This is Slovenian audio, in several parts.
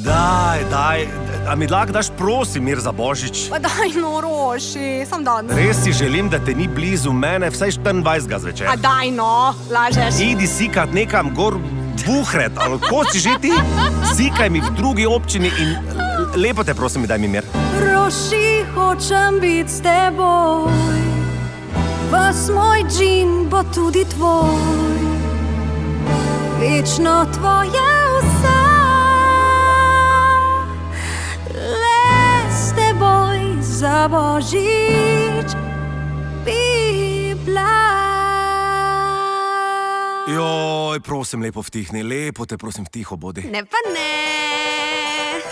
Daj, a mi lahko daš prosim mir za Božič? Pa daj no, Roši, sam danes. Res si želim, da te ni blizu mene vsaj 24. zvečer. A daj no, lažeš. Idi sikat nekam gor Vuhred, ali ko si že ti? Sikaj mi v drugi občini in lepo te prosim, daj mi mir. Roši, hočem biti s teboj, vas moj džin bo tudi tvoj, večno tvoje vse. Za Božič bi bila. Joj, prosim, lepo vtihni, lepo te prosim, tiho bodi. Ne pa ne.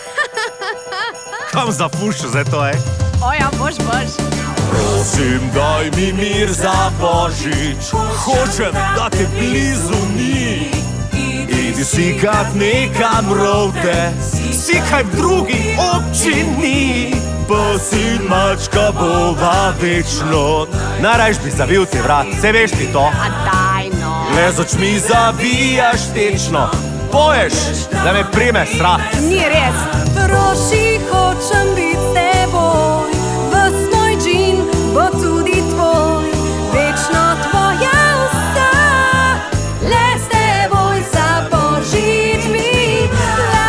Kam zapušču zdaj to, Oja, boš. Prosim, daj mi mir za Božič, hočem, da te blizu ni. Idi sikat nekam rovte, sikaj v drugi občini. Pes in mačka bova večno. Narajš bi zavil ti vrat, se veš ti to? A daj no. Le z očmi zavijaš tečno, poješ, da me prime strah. Ni res. Roši, hočem biti s teboj, ves moj džin bo tudi tvoj, večno tvoje vse. Le s teboj za Božič bi bila.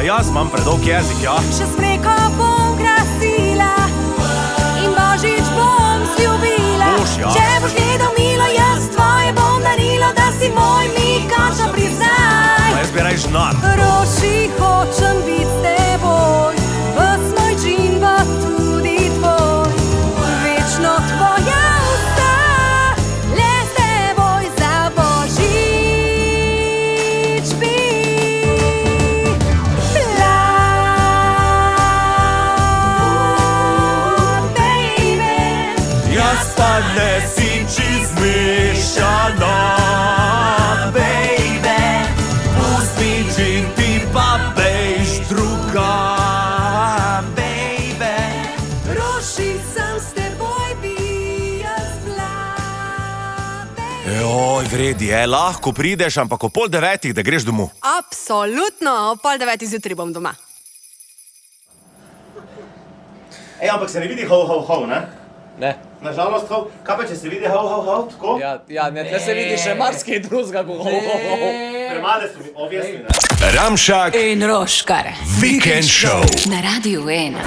Jaz imam predolg jezik, ja. Še smreko bom krasila in Božič bom zljubila. Boš, ja. Če boš gledal milo, jaz tvoje bom darilo, da si moj, mi končno priznaj. Pa jaz bi raj žnar. Roši, hočem biti s teboj, ves moj džin bo tudi tvoj, večno tvoje vse. Le s teboj za Božič bi. Ne si čist zmešana, baby. Pust mi džin, ti pa bejš druga, baby. Roši, sem s teboj bi jaz bila, baby. Joj, vredi, lahko prideš, ampak o 8:30, da greš domov. Absolutno, o 8:30 zjutraj bom doma. Ampak se ne vidi ho, ne? Ne. Nažalost, kaj pa če se vidi ho, tako? Ja, ne, tle se vidi še marsikaj drugega, ko ho. Premale so mi objesni, ne? Ramšak in Roškar Weekend Show na Radiu 1.